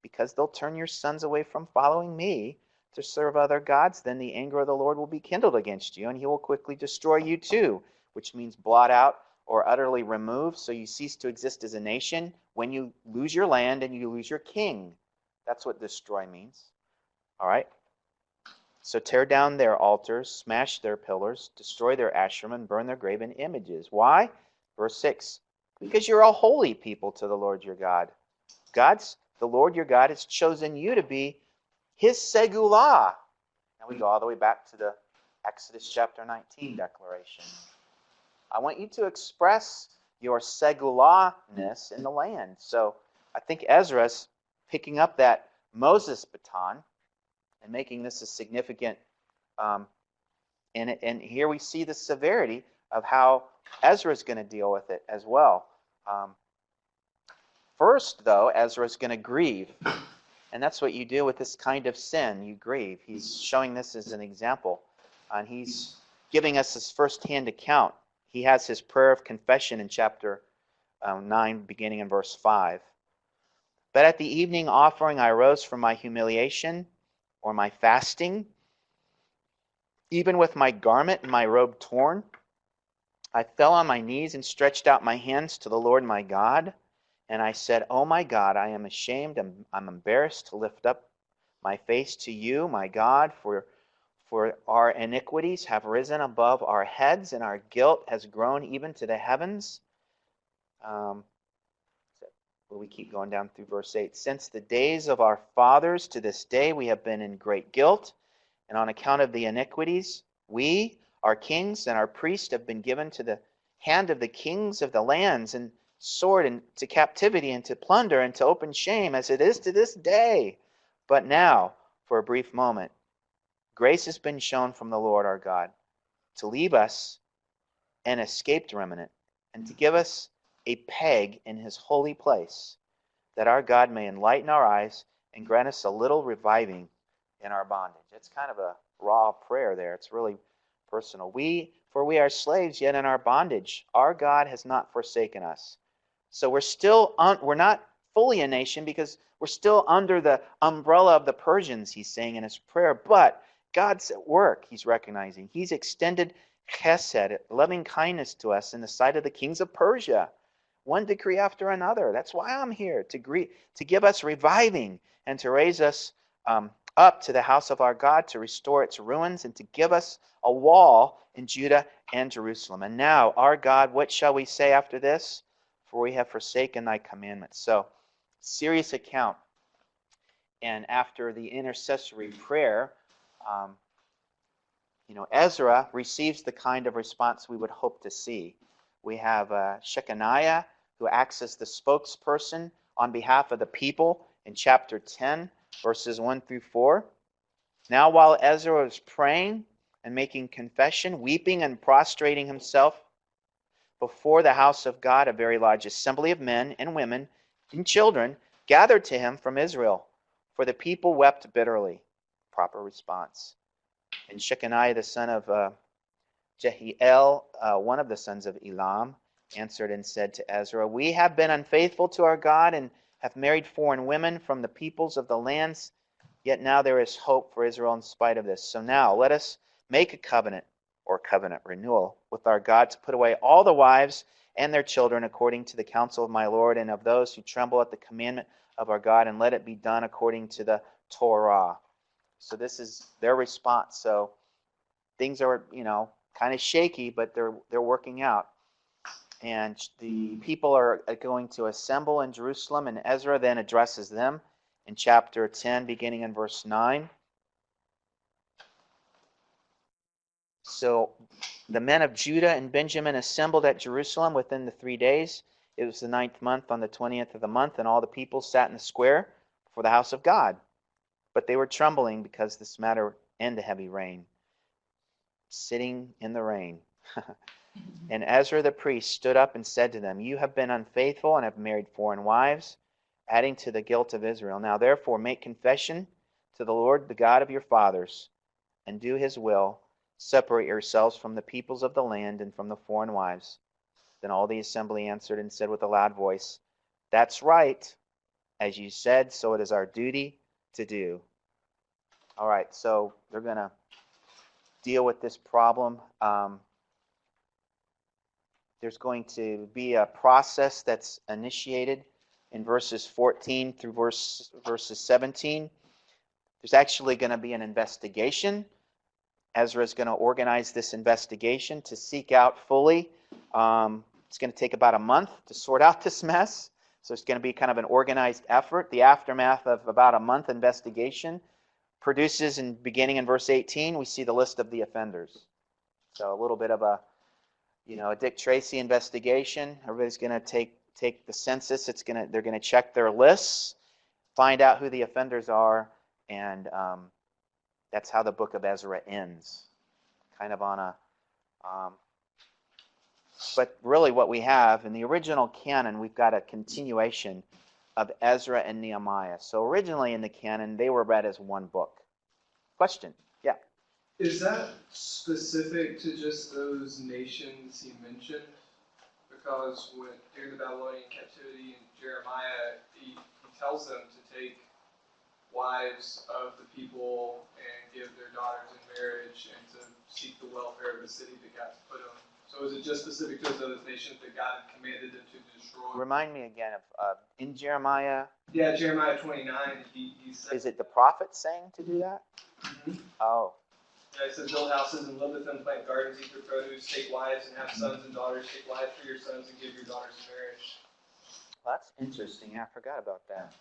"Because they'll turn your sons away from following me to serve other gods. Then the anger of the Lord will be kindled against you, and he will quickly destroy you too," which means blot out or utterly remove, so you cease to exist as a nation when you lose your land and you lose your king. That's what destroy means. All right? So tear down their altars, smash their pillars, destroy their Asherim, burn their graven images. Why? Verse 6, "Because you're a holy people to the Lord your God. The Lord your God has chosen you to be his segulah." Now we go all the way back to the Exodus chapter 19 declaration. "I want you to express your segulahness in the land." So I think Ezra's picking up that Moses baton and making this a significant
And here we see the severity of how Ezra is going to deal with it as well. First, though, Ezra is going to grieve. And that's what you do with this kind of sin. You grieve. He's showing this as an example. And he's giving us his first-hand account. He has his prayer of confession in chapter 9, beginning in verse 5. But at the evening offering I rose from my humiliation or my fasting, even with my garment and my robe torn. I fell on my knees and stretched out my hands to the Lord my God. And I said, "Oh my God, I am ashamed and I'm embarrassed to lift up my face to you, my God, for our iniquities have risen above our heads and our guilt has grown even to the heavens." We keep going down through verse 8. Since the days of our fathers to this day we have been in great guilt, and on account of the iniquities, we, our kings and our priests, have been given to the hand of the kings of the lands, and sword, and to captivity, and to plunder, and to open shame, as it is to this day. But now, for a brief moment, grace has been shown from the Lord our God to leave us an escaped remnant, and to give us a peg in his holy place, that our God may enlighten our eyes and grant us a little reviving in our bondage. It's kind of a raw prayer there. It's really personal. For we are slaves yet in our bondage. Our God has not forsaken us. So we're not fully a nation because we're still under the umbrella of the Persians, he's saying in his prayer. But God's at work, he's recognizing. He's extended chesed, loving kindness to us in the sight of the kings of Persia. One decree after another. That's why I'm here, to give us reviving and to raise us up to the house of our God, to restore its ruins, and to give us a wall in Judah and Jerusalem. And now, our God, what shall we say after this? For we have forsaken thy commandments. So, serious account. And after the intercessory prayer, Ezra receives the kind of response we would hope to see. We have Shechaniah, who acts as the spokesperson on behalf of the people in chapter 10, verses 1 through 4. Now while Ezra was praying and making confession, weeping and prostrating himself before the house of God, a very large assembly of men and women and children gathered to him from Israel, for the people wept bitterly. Proper response. And Shechaniah, the son of Jehiel, one of the sons of Elam, answered and said to Ezra, "We have been unfaithful to our God and have married foreign women from the peoples of the lands, yet now there is hope for Israel in spite of this. So now let us make a covenant," or covenant renewal, "with our God to put away all the wives and their children according to the counsel of my Lord and of those who tremble at the commandment of our God, and let it be done according to the Torah." So this is their response. So things are, kind of shaky, but they're working out. And the people are going to assemble in Jerusalem, and Ezra then addresses them in chapter 10, beginning in verse 9. So the men of Judah and Benjamin assembled at Jerusalem within the 3 days. It was the 9th month on the 20th of the month, and all the people sat in the square before the house of God. But they were trembling because this matter and the heavy rain. Sitting in the rain. And Ezra the priest stood up and said to them, "You have been unfaithful and have married foreign wives, adding to the guilt of Israel. Now therefore make confession to the Lord, the God of your fathers, and do his will. Separate yourselves from the peoples of the land and from the foreign wives." Then all the assembly answered and said with a loud voice, "That's right. As you said, so it is our duty to do." All right, so they're going to deal with this problem. There's going to be a process that's initiated in verses 14 through verses 17. There's actually going to be an investigation. Ezra is going to organize this investigation to seek out fully. It's going to take about a month to sort out this mess. So it's going to be kind of an organized effort. The aftermath of about a month investigation produces, beginning in verse 18, we see the list of the offenders. So a little bit of a Dick Tracy investigation. Everybody's going to take the census. They're going to check their lists, find out who the offenders are, and that's how the book of Ezra ends.
kind of on a, but really what we have in the original canon, we've got a continuation of Ezra and Nehemiah. So originally in the canon, they were read as one book. Question? Yeah.
Is that specific to just those nations he mentioned? Because during the Babylonian captivity in Jeremiah, he tells them to take wives of the people and give their daughters in marriage and to seek the welfare of the city that God put them. So is it just specific to those nations that God had commanded them to destroy?
Remind me again of in Jeremiah.
Yeah, Jeremiah 29. He says.
Is it the prophet saying to do that?
Mm-hmm.
Oh.
Yeah, it says, build houses and live with them, plant gardens, eat their produce, take wives and have sons and daughters, take wives for your sons and give your daughters in marriage.
Well, that's interesting. I forgot about that.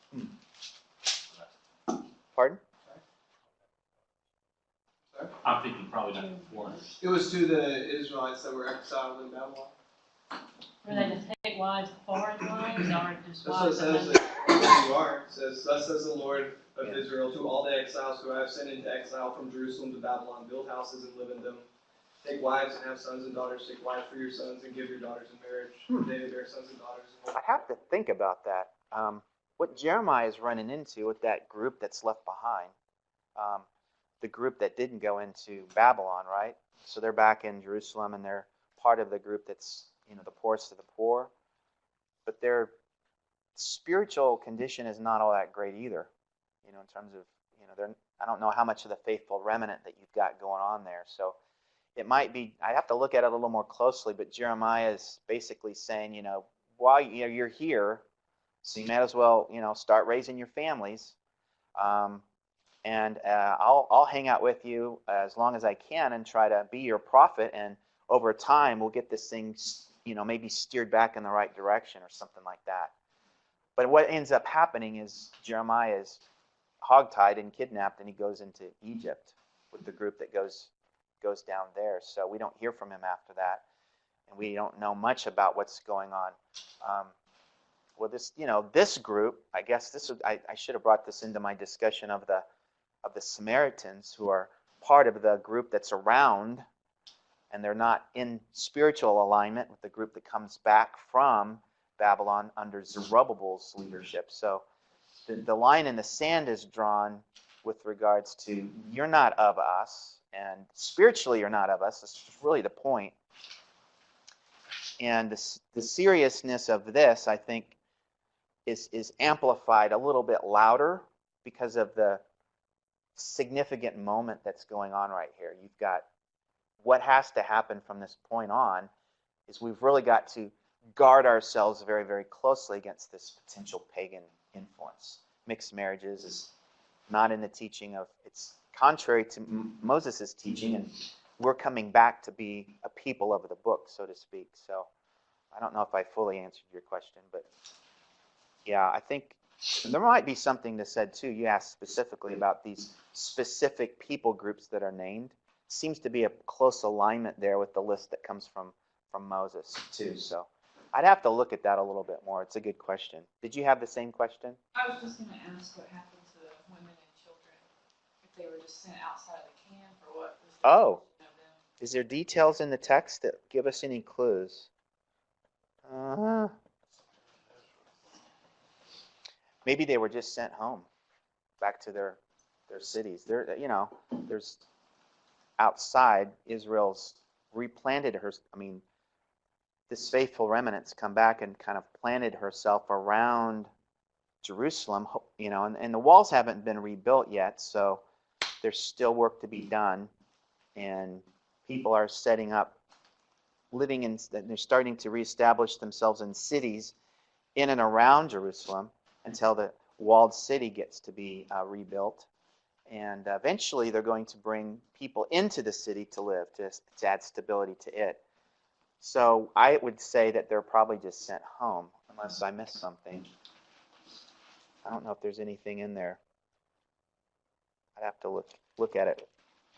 Pardon?
Sorry?
I'm thinking probably not before.
It was to the Israelites that were exiled in Babylon.
Were they to take wives, foreign wives, or just
That's what it
wives?
says that you are. It says, thus says the Lord of Israel to all the exiles who I have sent into exile from Jerusalem to Babylon, build houses and live in them. Take wives and have sons and daughters. Take wives for your sons and give your daughters in marriage. They may bear sons and daughters.
I have to think about that. What Jeremiah is running into with that group that's left behind, the group that didn't go into Babylon, right? So they're back in Jerusalem, and they're part of the group that's, the poorest of the poor. But their spiritual condition is not all that great either, in terms of, I don't know how much of the faithful remnant that you've got going on there. So it might be, I have to look at it a little more closely, but Jeremiah is basically saying, while you're here, so you might as well, start raising your families, and I'll hang out with you as long as I can and try to be your prophet, and over time we'll get this thing, maybe steered back in the right direction or something like that. But what ends up happening is Jeremiah is hogtied and kidnapped, and he goes into Egypt with the group that goes down there. So we don't hear from him after that, and we don't know much about what's going on. Well, this group, I guess I should have brought this into my discussion of the Samaritans, who are part of the group that's around, and they're not in spiritual alignment with the group that comes back from Babylon under Zerubbabel's leadership. So the line in the sand is drawn with regards to, you're not of us, and spiritually you're not of us. That's really the point. And the seriousness of this, I think, is amplified a little bit louder because of the significant moment that's going on right here. You've got what has to happen from this point on is we've really got to guard ourselves very, very closely against this potential pagan influence. Mixed marriages is not in the teaching of, it's contrary to Moses' teaching, and we're coming back to be a people of the book, so to speak. So I don't know if I fully answered your question, but yeah, I think there might be something to said too. You asked specifically about these specific people groups that are named. Seems to be a close alignment there with the list that comes from Moses too. So I'd have to look at that a little bit more. It's a good question. Did you have the same question?
I was just going to ask what happened to women and children, if they were just sent outside of the camp, or what was the
Oh,
position of them?
is there details in the text that give us any clues? Maybe they were just sent home, back to their cities. There's outside, Israel's replanted her. This faithful remnant's come back and kind of planted herself around Jerusalem, and the walls haven't been rebuilt yet, so there's still work to be done, and people are setting up, living in, they're starting to reestablish themselves in cities in and around Jerusalem until the walled city gets to be rebuilt. And eventually they're going to bring people into the city to live, to add stability to it. So I would say that they're probably just sent home, unless I missed something. I don't know if there's anything in there. I'd have to look at it.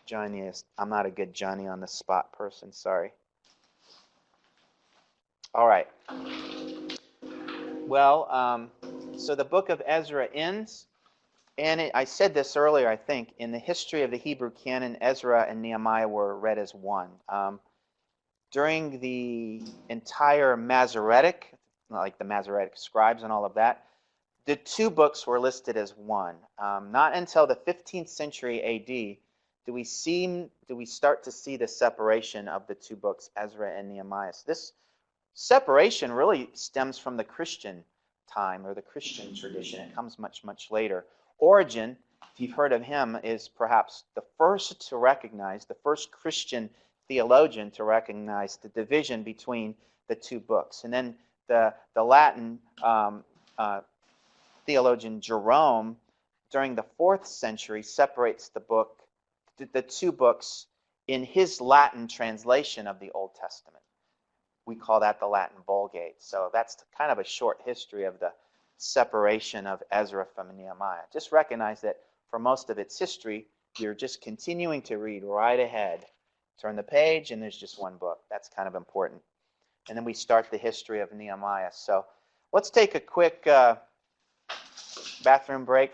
Johnny I'm not a good Johnny on the spot person, sorry. All right. Well, so the book of Ezra ends.
And I said this earlier, I think, in the history of the Hebrew canon, Ezra and Nehemiah were read as one. During the entire Masoretic, like the Masoretic scribes and all of that, the two books were listed as one. Not until the 15th century AD do we start to see the separation of the two books, Ezra and Nehemiah. So this separation really stems from the Christian time or the Christian tradition. It comes much, much later. Origen, if you've heard of him, is perhaps the first to recognize, the first Christian theologian to recognize the division between the two books. And then the Latin theologian Jerome, during the 4th century, separates the two books in his Latin translation of the Old Testament. We call that the Latin Vulgate. So that's kind of a short history of the separation of Ezra from Nehemiah. Just recognize that for most of its history, you're just continuing to read right ahead. Turn the page, and there's just one book. That's kind of important. And then we start the history of Nehemiah. So let's take a quick bathroom break.